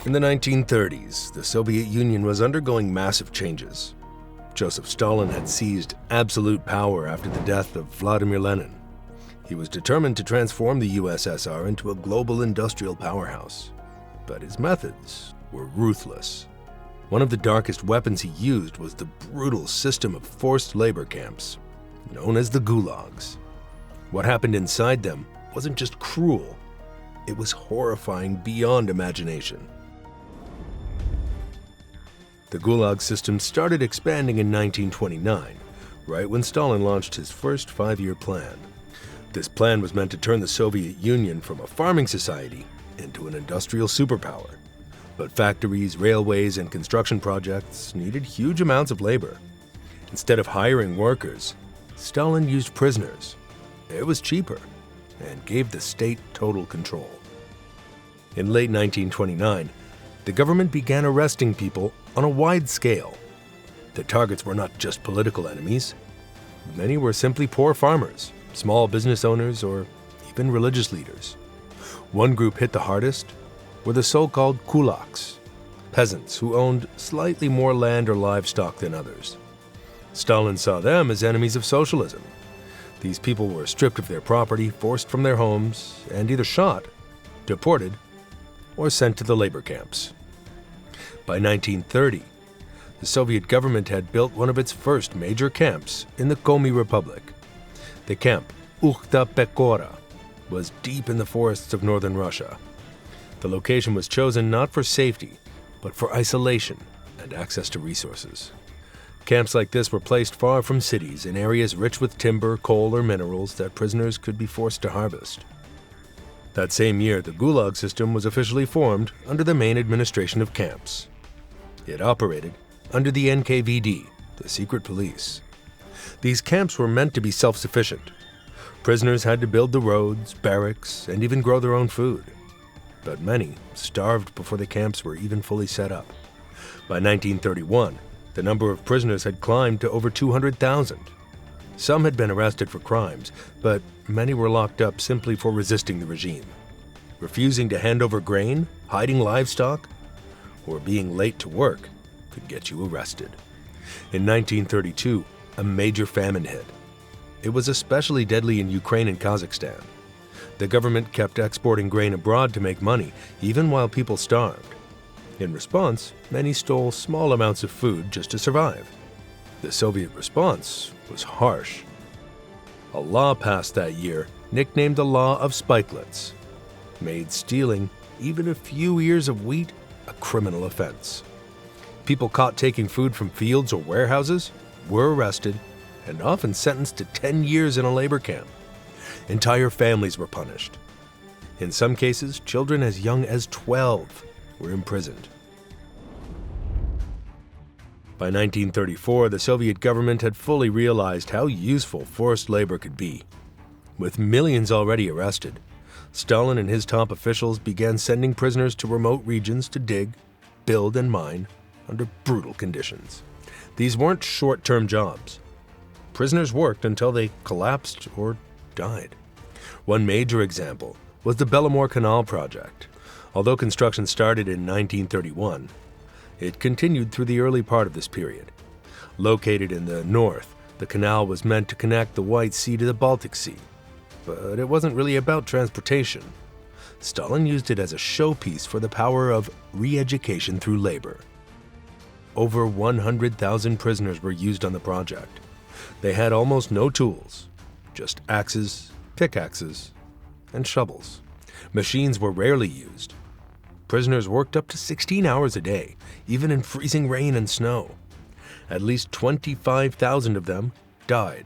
In the 1930s, the Soviet Union was undergoing massive changes. Joseph Stalin had seized absolute power after the death of Vladimir Lenin. He was determined to transform the USSR into a global industrial powerhouse. But his methods were ruthless. One of the darkest weapons he used was the brutal system of forced labor camps, known as the Gulags. What happened inside them wasn't just cruel, it was horrifying beyond imagination. The Gulag system started expanding in 1929, right when Stalin launched his first 5-year plan. This plan was meant to turn the Soviet Union from a farming society into an industrial superpower. But factories, railways, and construction projects needed huge amounts of labor. Instead of hiring workers, Stalin used prisoners. It was cheaper and gave the state total control. In late 1929, the government began arresting people on a wide scale. The targets were not just political enemies. Many were simply poor farmers, small business owners, or even religious leaders. One group hit the hardest were the so-called kulaks, peasants who owned slightly more land or livestock than others. Stalin saw them as enemies of socialism. These people were stripped of their property, forced from their homes, and either shot, deported, or sent to the labor camps. By 1930, the Soviet government had built one of its first major camps in the Komi Republic. The camp, Ukhta Pekora, was deep in the forests of northern Russia. The location was chosen not for safety, but for isolation and access to resources. Camps like this were placed far from cities in areas rich with timber, coal, or minerals that prisoners could be forced to harvest. That same year, the Gulag system was officially formed under the main administration of camps. It operated under the NKVD, the secret police. These camps were meant to be self-sufficient. Prisoners had to build the roads, barracks, and even grow their own food. But many starved before the camps were even fully set up. By 1931, the number of prisoners had climbed to over 200,000. Some had been arrested for crimes, but many were locked up simply for resisting the regime. Refusing to hand over grain, hiding livestock, or being late to work could get you arrested. In 1932, a major famine hit. It was especially deadly in Ukraine and Kazakhstan. The government kept exporting grain abroad to make money, even while people starved. In response, many stole small amounts of food just to survive. The Soviet response was harsh. A law passed that year, nicknamed the Law of Spikelets, made stealing even a few ears of wheat a criminal offense. People caught taking food from fields or warehouses were arrested and often sentenced to 10 years in a labor camp. Entire families were punished. In some cases, children as young as 12 were imprisoned. By 1934, the Soviet government had fully realized how useful forced labor could be. With millions already arrested, Stalin and his top officials began sending prisoners to remote regions to dig, build, and mine under brutal conditions. These weren't short-term jobs. Prisoners worked until they collapsed or died. One major example was the Belomor Canal project. Although construction started in 1931, it continued through the early part of this period. Located in the north, the canal was meant to connect the White Sea to the Baltic Sea. But it wasn't really about transportation. Stalin used it as a showpiece for the power of re-education through labor. Over 100,000 prisoners were used on the project. They had almost no tools, just axes, pickaxes, and shovels. Machines were rarely used. Prisoners worked up to 16 hours a day, even in freezing rain and snow. At least 25,000 of them died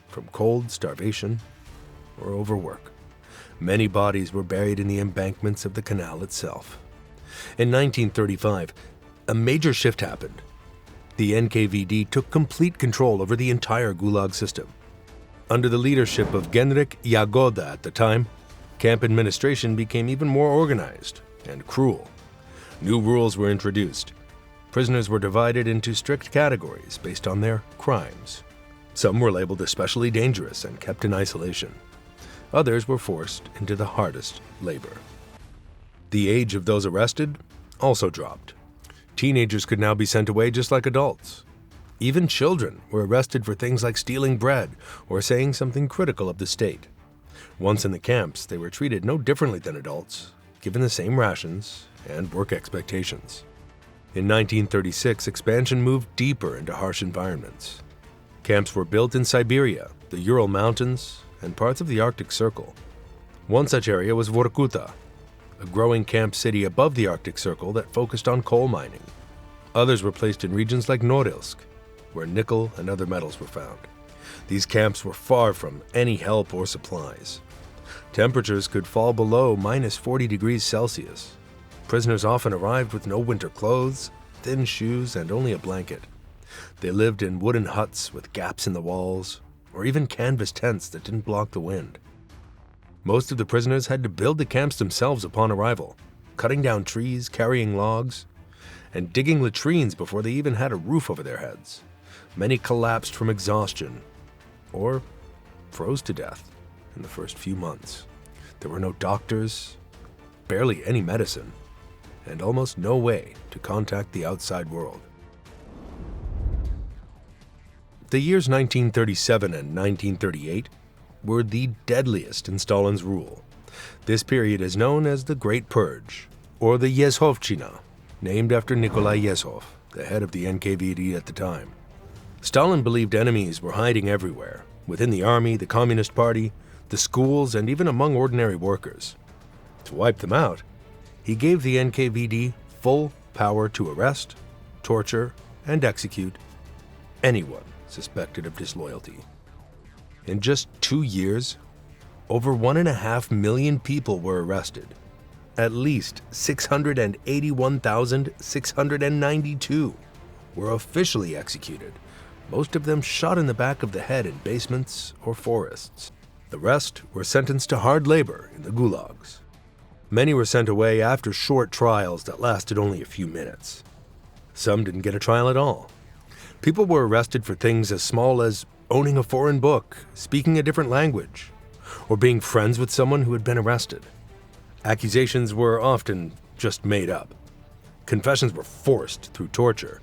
from cold, starvation, or overwork. Many bodies were buried in the embankments of the canal itself. In 1935, a major shift happened. The NKVD took complete control over the entire Gulag system. Under the leadership of Genrik Yagoda at the time, camp administration became even more organized and cruel. New rules were introduced. Prisoners were divided into strict categories based on their crimes. Some were labeled especially dangerous and kept in isolation. Others were forced into the hardest labor. The age of those arrested also dropped. Teenagers could now be sent away just like adults. Even children were arrested for things like stealing bread or saying something critical of the state. Once in the camps, they were treated no differently than adults, given the same rations and work expectations. In 1936, expansion moved deeper into harsh environments. Camps were built in Siberia, the Ural Mountains, and parts of the Arctic Circle. One such area was Vorkuta, a growing camp city above the Arctic Circle that focused on coal mining. Others were placed in regions like Norilsk, where nickel and other metals were found. These camps were far from any help or supplies. Temperatures could fall below minus 40 degrees Celsius. Prisoners often arrived with no winter clothes, thin shoes, and only a blanket. They lived in wooden huts with gaps in the walls, or even canvas tents that didn't block the wind. Most of the prisoners had to build the camps themselves upon arrival, cutting down trees, carrying logs, and digging latrines before they even had a roof over their heads. Many collapsed from exhaustion or froze to death in the first few months. There were no doctors, barely any medicine, and almost no way to contact the outside world. The years 1937 and 1938 were the deadliest in Stalin's rule. This period is known as the Great Purge, or the Yezhovchina, named after Nikolai Yezhov, the head of the NKVD at the time. Stalin believed enemies were hiding everywhere, within the army, the Communist Party, the schools, and even among ordinary workers. To wipe them out, he gave the NKVD full power to arrest, torture, and execute anyone suspected of disloyalty. In just 2 years, over 1.5 million people were arrested. At least 681,692 were officially executed, most of them shot in the back of the head in basements or forests. The rest were sentenced to hard labor in the gulags. Many were sent away after short trials that lasted only a few minutes. Some didn't get a trial at all. People were arrested for things as small as owning a foreign book, speaking a different language, or being friends with someone who had been arrested. Accusations were often just made up. Confessions were forced through torture.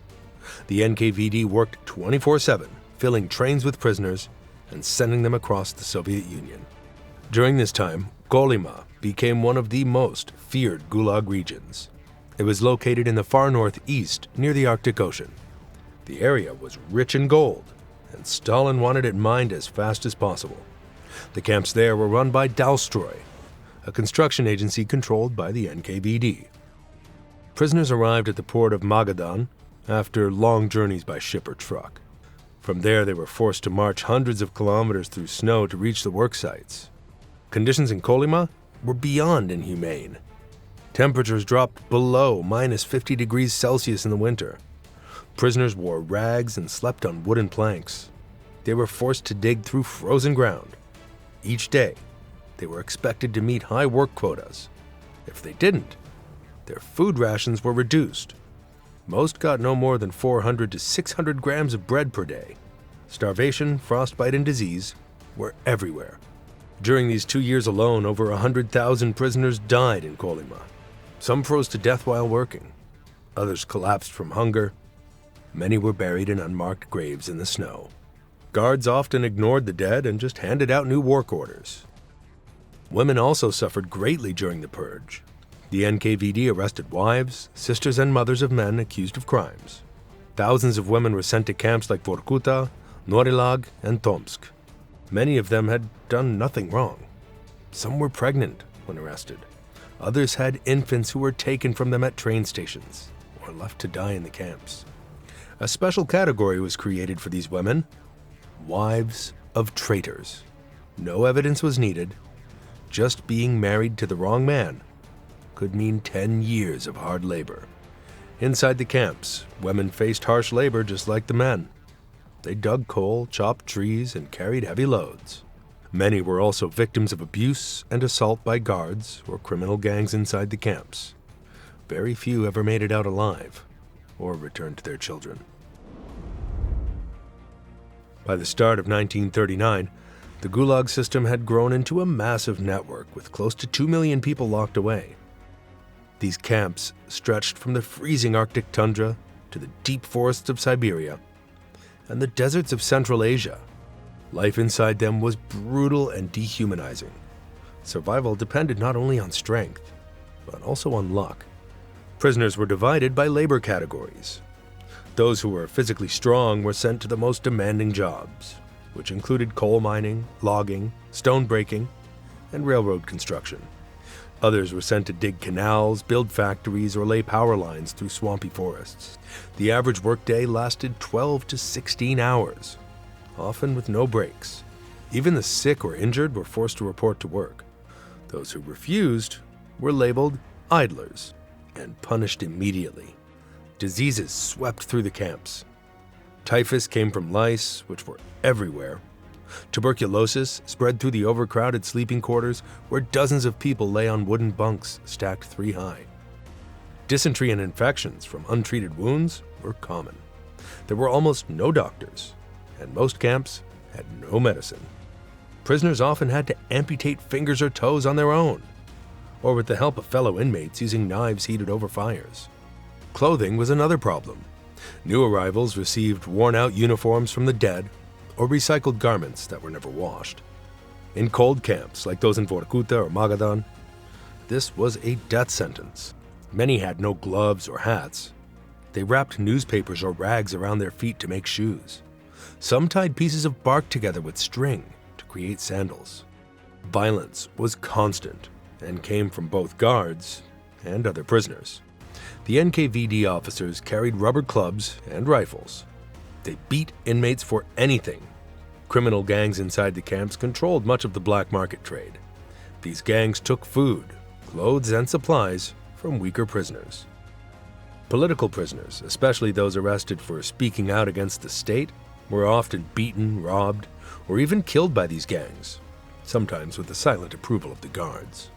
The NKVD worked 24/7, filling trains with prisoners and sending them across the Soviet Union. During this time, Kolyma became one of the most feared Gulag regions. It was located in the far northeast near the Arctic Ocean. The area was rich in gold, and Stalin wanted it mined as fast as possible. The camps there were run by Dalstroy, a construction agency controlled by the NKVD. Prisoners arrived at the port of Magadan after long journeys by ship or truck. From there, they were forced to march hundreds of kilometers through snow to reach the work sites. Conditions in Kolyma were beyond inhumane. Temperatures dropped below minus 50 degrees Celsius in the winter. Prisoners wore rags and slept on wooden planks. They were forced to dig through frozen ground. Each day, they were expected to meet high work quotas. If they didn't, their food rations were reduced. Most got no more than 400 to 600 grams of bread per day. Starvation, frostbite, and disease were everywhere. During these 2 years alone, over 100,000 prisoners died in Kolyma. Some froze to death while working. Others collapsed from hunger. Many were buried in unmarked graves in the snow. Guards often ignored the dead and just handed out new work orders. Women also suffered greatly during the purge. The NKVD arrested wives, sisters, and mothers of men accused of crimes. Thousands of women were sent to camps like Vorkuta, Norilsk, and Tomsk. Many of them had done nothing wrong. Some were pregnant when arrested. Others had infants who were taken from them at train stations or left to die in the camps. A special category was created for these women: wives of traitors. No evidence was needed. Just being married to the wrong man could mean 10 years of hard labor. Inside the camps, women faced harsh labor just like the men. They dug coal, chopped trees, and carried heavy loads. Many were also victims of abuse and assault by guards or criminal gangs inside the camps. Very few ever made it out alive or returned to their children. By the start of 1939, the Gulag system had grown into a massive network with close to 2 million people locked away. These camps stretched from the freezing Arctic tundra to the deep forests of Siberia and the deserts of Central Asia. Life inside them was brutal and dehumanizing. Survival depended not only on strength, but also on luck. Prisoners were divided by labor categories. Those who were physically strong were sent to the most demanding jobs, which included coal mining, logging, stone breaking, and railroad construction. Others were sent to dig canals, build factories, or lay power lines through swampy forests. The average workday lasted 12 to 16 hours, often with no breaks. Even the sick or injured were forced to report to work. Those who refused were labeled idlers and punished immediately. Diseases swept through the camps. Typhus came from lice, which were everywhere. Tuberculosis spread through the overcrowded sleeping quarters where dozens of people lay on wooden bunks stacked 3 high. Dysentery and infections from untreated wounds were common. There were almost no doctors, and most camps had no medicine. Prisoners often had to amputate fingers or toes on their own, or with the help of fellow inmates using knives heated over fires. Clothing was another problem. New arrivals received worn-out uniforms from the dead or recycled garments that were never washed. In cold camps like those in Vorkuta or Magadan, this was a death sentence. Many had no gloves or hats. They wrapped newspapers or rags around their feet to make shoes. Some tied pieces of bark together with string to create sandals. Violence was constant and came from both guards and other prisoners. The NKVD officers carried rubber clubs and rifles. They beat inmates for anything. Criminal gangs inside the camps controlled much of the black market trade. These gangs took food, clothes, and supplies from weaker prisoners. Political prisoners, especially those arrested for speaking out against the state, were often beaten, robbed, or even killed by these gangs, sometimes with the silent approval of the guards.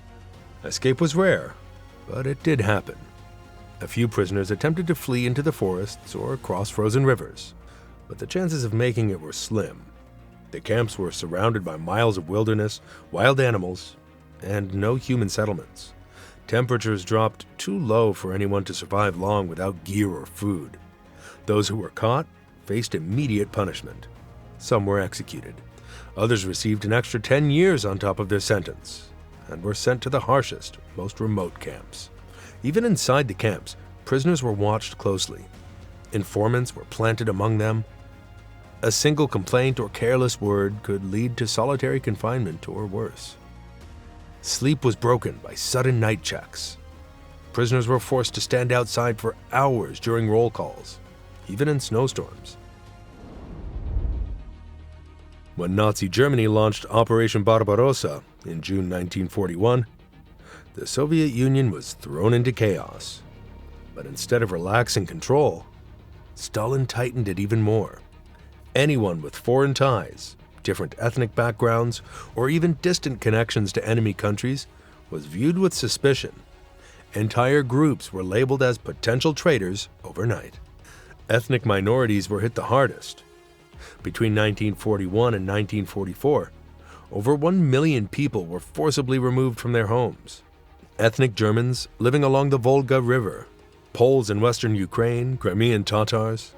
Escape was rare, but it did happen. A few prisoners attempted to flee into the forests or cross frozen rivers, but the chances of making it were slim. The camps were surrounded by miles of wilderness, wild animals, and no human settlements. Temperatures dropped too low for anyone to survive long without gear or food. Those who were caught faced immediate punishment. Some were executed. Others received an extra 10 years on top of their sentence and were sent to the harshest, most remote camps. Even inside the camps, prisoners were watched closely. Informants were planted among them. A single complaint or careless word could lead to solitary confinement or worse. Sleep was broken by sudden night checks. Prisoners were forced to stand outside for hours during roll calls, even in snowstorms. When Nazi Germany launched Operation Barbarossa in June 1941, the Soviet Union was thrown into chaos. But instead of relaxing control, Stalin tightened it even more. Anyone with foreign ties, different ethnic backgrounds, or even distant connections to enemy countries was viewed with suspicion. Entire groups were labeled as potential traitors overnight. Ethnic minorities were hit the hardest. Between 1941 and 1944, over 1 million people were forcibly removed from their homes. Ethnic Germans living along the Volga River, Poles in western Ukraine, Crimean Tatars,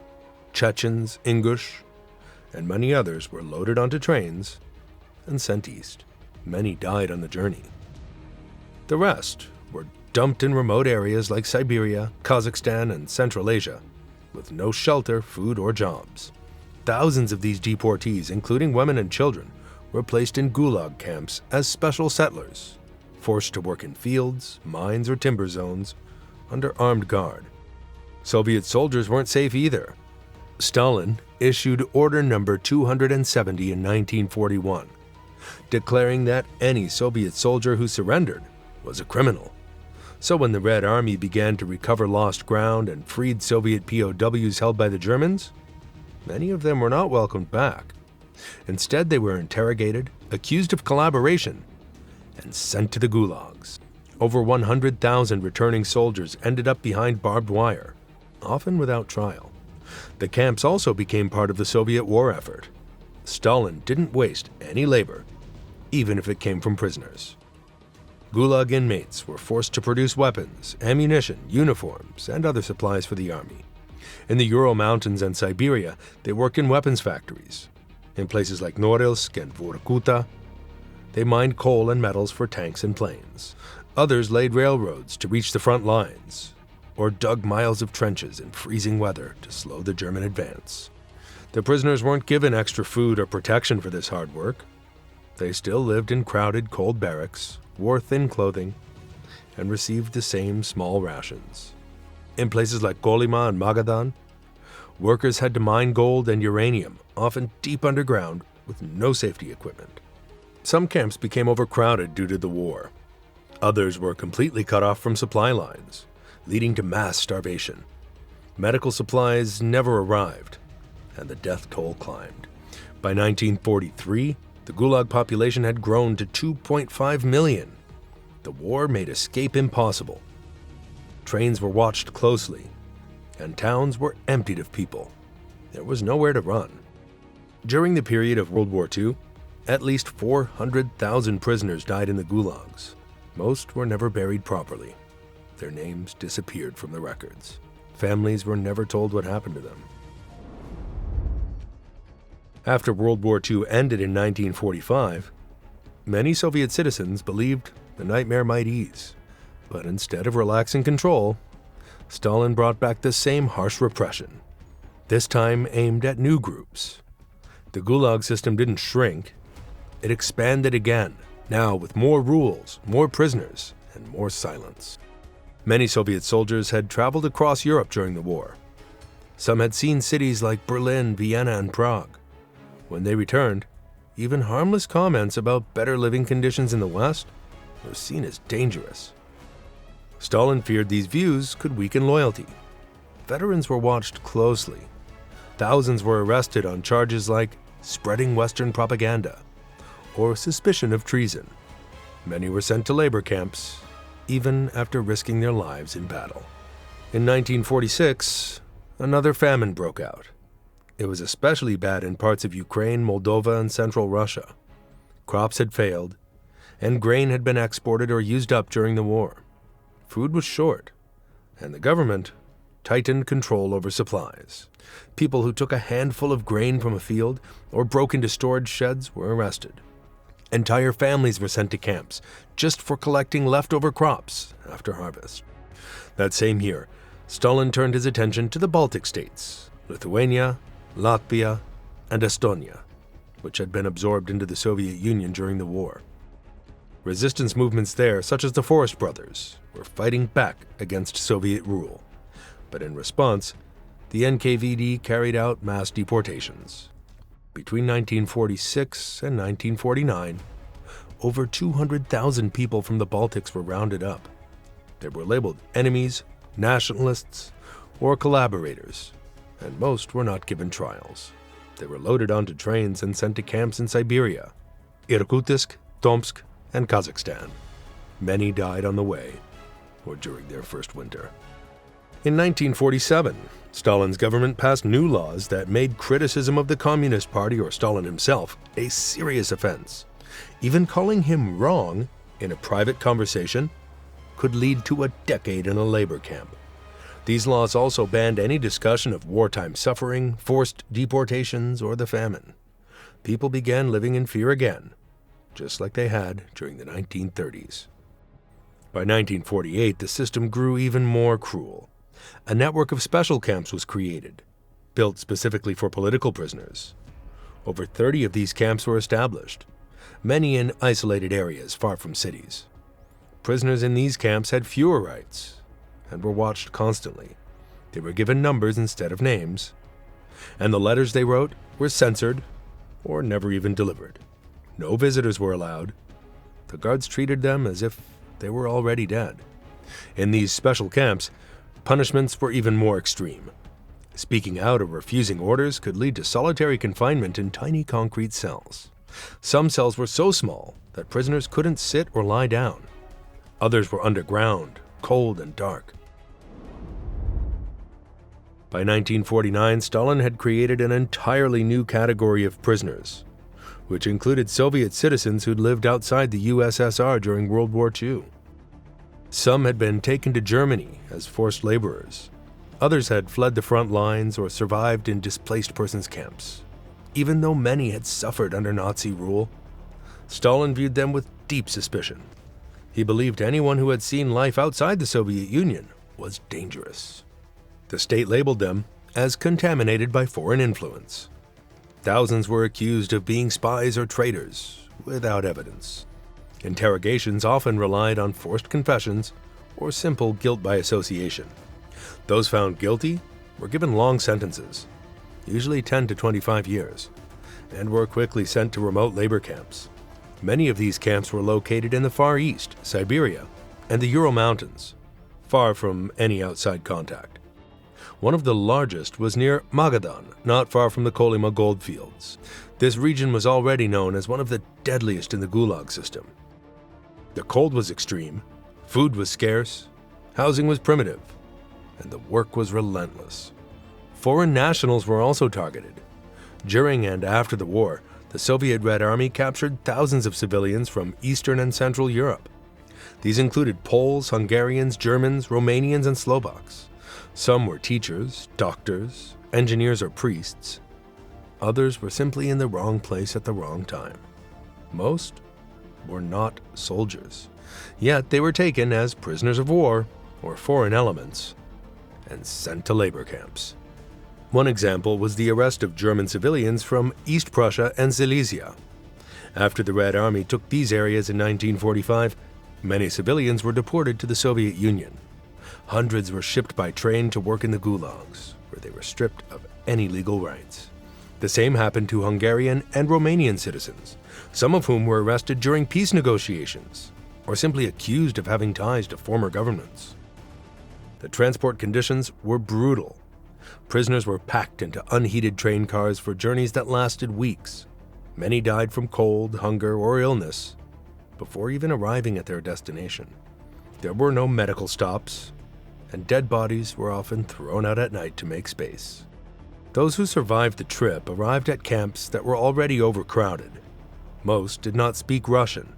Chechens, Ingush, and many others were loaded onto trains and sent east. Many died on the journey. The rest were dumped in remote areas like Siberia, Kazakhstan, and Central Asia, with no shelter, food, or jobs. Thousands of these deportees, including women and children, were placed in gulag camps as special settlers, forced to work in fields, mines, or timber zones under armed guard. Soviet soldiers weren't safe either. Stalin issued Order Number 270 in 1941, declaring that any Soviet soldier who surrendered was a criminal. So when the Red Army began to recover lost ground and freed Soviet POWs held by the Germans, many of them were not welcomed back. Instead, they were interrogated, accused of collaboration, and sent to the gulags. Over 100,000 returning soldiers ended up behind barbed wire, often without trial. The camps also became part of the Soviet war effort. Stalin didn't waste any labor, even if it came from prisoners. Gulag inmates were forced to produce weapons, ammunition, uniforms, and other supplies for the army. In the Ural Mountains and Siberia, they worked in weapons factories. In places like Norilsk and Vorkuta, they mined coal and metals for tanks and planes. Others laid railroads to reach the front lines, or dug miles of trenches in freezing weather to slow the German advance. The prisoners weren't given extra food or protection for this hard work. They still lived in crowded, cold barracks, wore thin clothing, and received the same small rations. In places like Kolyma and Magadan, workers had to mine gold and uranium, often deep underground, with no safety equipment. Some camps became overcrowded due to the war. Others were completely cut off from supply lines, leading to mass starvation. Medical supplies never arrived, and the death toll climbed. By 1943, the Gulag population had grown to 2.5 million. The war made escape impossible. Trains were watched closely, and towns were emptied of people. There was nowhere to run. During the period of World War II, at least 400,000 prisoners died in the gulags. Most were never buried properly. Their names disappeared from the records. Families were never told what happened to them. After World War II ended in 1945, many Soviet citizens believed the nightmare might ease. But instead of relaxing control, Stalin brought back the same harsh repression, this time aimed at new groups. The Gulag system didn't shrink. It expanded again, now with more rules, more prisoners, and more silence. Many Soviet soldiers had traveled across Europe during the war. Some had seen cities like Berlin, Vienna, and Prague. When they returned, even harmless comments about better living conditions in the West were seen as dangerous. Stalin feared these views could weaken loyalty. Veterans were watched closely. Thousands were arrested on charges like spreading Western propaganda or suspicion of treason. Many were sent to labor camps, even after risking their lives in battle. In 1946, another famine broke out. It was especially bad in parts of Ukraine, Moldova, and central Russia. Crops had failed, and grain had been exported or used up during the war. Food was short, and the government tightened control over supplies. People who took a handful of grain from a field or broke into storage sheds were arrested. Entire families were sent to camps just for collecting leftover crops after harvest. That same year, Stalin turned his attention to the Baltic states, Lithuania, Latvia, and Estonia, which had been absorbed into the Soviet Union during the war. Resistance movements there, such as the Forest Brothers, were fighting back against Soviet rule. But in response, the NKVD carried out mass deportations. Between 1946 and 1949, over 200,000 people from the Baltics were rounded up. They were labeled enemies, nationalists, or collaborators, and most were not given trials. They were loaded onto trains and sent to camps in Siberia, Irkutsk, Tomsk, and Kazakhstan. Many died on the way or during their first winter. In 1947, Stalin's government passed new laws that made criticism of the Communist Party or Stalin himself a serious offense. Even calling him wrong in a private conversation could lead to a decade in a labor camp. These laws also banned any discussion of wartime suffering, forced deportations, or the famine. People began living in fear again, just like they had during the 1930s. By 1948, the system grew even more cruel. A network of special camps was created, built specifically for political prisoners. Over 30 of these camps were established, many in isolated areas far from cities. Prisoners in these camps had fewer rights and were watched constantly. They were given numbers instead of names, and the letters they wrote were censored or never even delivered. No visitors were allowed. The guards treated them as if they were already dead. In these special camps, punishments were even more extreme. Speaking out or refusing orders could lead to solitary confinement in tiny concrete cells. Some cells were so small that prisoners couldn't sit or lie down. Others were underground, cold and dark. By 1949, Stalin had created an entirely new category of prisoners, which included Soviet citizens who'd lived outside the USSR during World War II. Some had been taken to Germany as forced laborers. Others had fled the front lines or survived in displaced persons camps. Even though many had suffered under Nazi rule, Stalin viewed them with deep suspicion. He believed anyone who had seen life outside the Soviet Union was dangerous. The state labeled them as contaminated by foreign influence. Thousands were accused of being spies or traitors, without evidence. Interrogations often relied on forced confessions or simple guilt by association. Those found guilty were given long sentences, usually 10 to 25 years, and were quickly sent to remote labor camps. Many of these camps were located in the Far East, Siberia, and the Ural Mountains, far from any outside contact. One of the largest was near Magadan, not far from the Kolyma goldfields. This region was already known as one of the deadliest in the Gulag system. The cold was extreme, food was scarce, housing was primitive, and the work was relentless. Foreign nationals were also targeted. During and after the war, the Soviet Red Army captured thousands of civilians from Eastern and Central Europe. These included Poles, Hungarians, Germans, Romanians, and Slovaks. Some were teachers, doctors, engineers, or priests. Others were simply in the wrong place at the wrong time. Most were not soldiers, yet they were taken as prisoners of war or foreign elements and sent to labor camps. One example was the arrest of German civilians from East Prussia and Silesia. After the Red Army took these areas in 1945, many civilians were deported to the Soviet Union. Hundreds were shipped by train to work in the gulags, where they were stripped of any legal rights. The same happened to Hungarian and Romanian citizens, some of whom were arrested during peace negotiations, or simply accused of having ties to former governments. The transport conditions were brutal. Prisoners were packed into unheated train cars for journeys that lasted weeks. Many died from cold, hunger, or illness before even arriving at their destination. There were no medical stops, and dead bodies were often thrown out at night to make space. Those who survived the trip arrived at camps that were already overcrowded. Most did not speak Russian,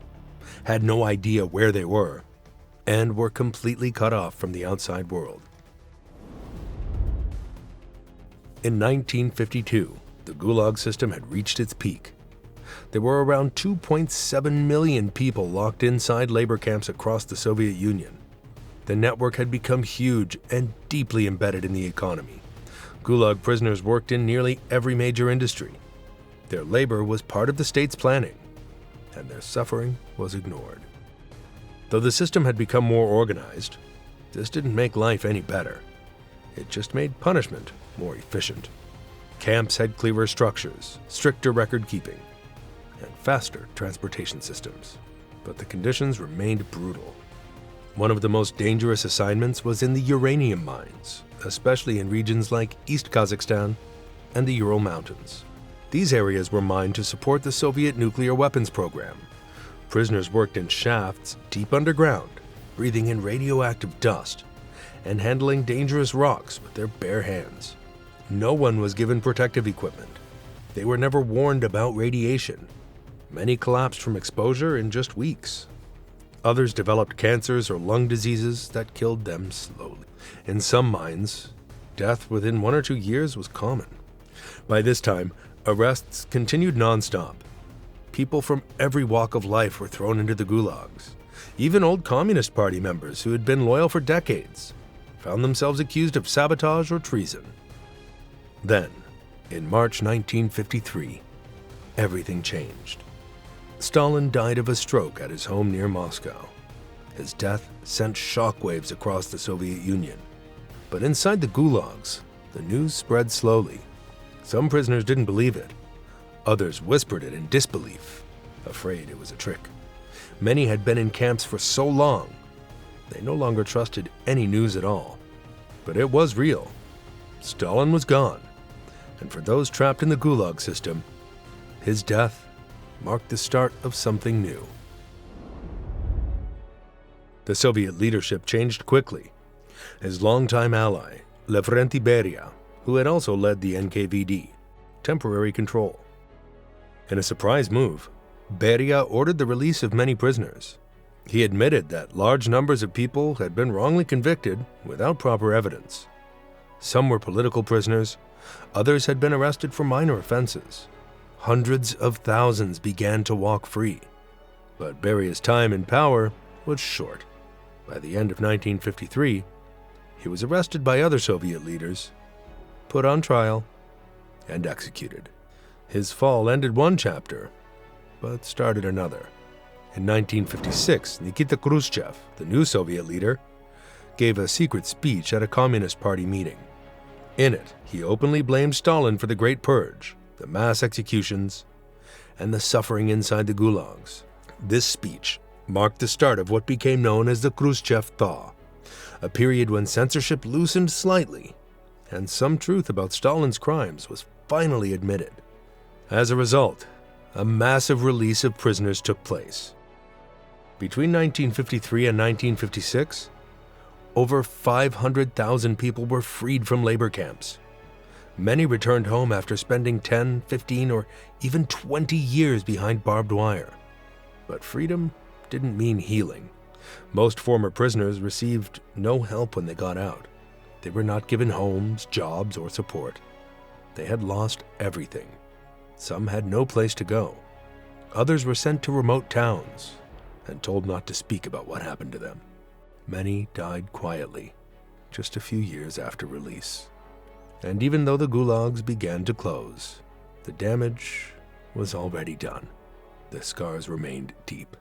had no idea where they were, and were completely cut off from the outside world. In 1952, the Gulag system had reached its peak. There were around 2.7 million people locked inside labor camps across the Soviet Union. The network had become huge and deeply embedded in the economy. Gulag prisoners worked in nearly every major industry. Their labor was part of the state's planning, and their suffering was ignored. Though the system had become more organized, this didn't make life any better. It just made punishment more efficient. Camps had clearer structures, stricter record keeping, and faster transportation systems. But the conditions remained brutal. One of the most dangerous assignments was in the uranium mines, especially in regions like East Kazakhstan and the Ural Mountains. These areas were mined to support the Soviet nuclear weapons program. Prisoners worked in shafts deep underground, breathing in radioactive dust and handling dangerous rocks with their bare hands. No one was given protective equipment. They were never warned about radiation. Many collapsed from exposure in just weeks. Others developed cancers or lung diseases that killed them slowly. In some mines, death within 1 or 2 years was common. By this time, arrests continued nonstop. People from every walk of life were thrown into the gulags. Even old Communist Party members who had been loyal for decades found themselves accused of sabotage or treason. Then, in March 1953, everything changed. Stalin died of a stroke at his home near Moscow. His death sent shockwaves across the Soviet Union. But inside the gulags, the news spread slowly. Some prisoners didn't believe it. Others whispered it in disbelief, afraid it was a trick. Many had been in camps for so long, they no longer trusted any news at all. But it was real. Stalin was gone. And for those trapped in the Gulag system, his death marked the start of something new. The Soviet leadership changed quickly. His longtime ally, Lavrentiy Beria, who had also led the NKVD, temporary control. In a surprise move, Beria ordered the release of many prisoners. He admitted that large numbers of people had been wrongly convicted without proper evidence. Some were political prisoners, others had been arrested for minor offenses. Hundreds of thousands began to walk free. But Beria's time in power was short. By the end of 1953, he was arrested by other Soviet leaders, put on trial, and executed. His fall ended one chapter, but started another. In 1956, Nikita Khrushchev, the new Soviet leader, gave a secret speech at a Communist Party meeting. In it, he openly blamed Stalin for the Great Purge, the mass executions, and the suffering inside the gulags. This speech marked the start of what became known as the Khrushchev Thaw, a period when censorship loosened slightly, and some truth about Stalin's crimes was finally admitted. As a result, a massive release of prisoners took place. Between 1953 and 1956, over 500,000 people were freed from labor camps. Many returned home after spending 10, 15, or even 20 years behind barbed wire. But freedom didn't mean healing. Most former prisoners received no help when they got out. They were not given homes, jobs, or support. They had lost everything. Some had no place to go. Others were sent to remote towns and told not to speak about what happened to them. Many died quietly, just a few years after release. And even though the gulags began to close, the damage was already done. The scars remained deep.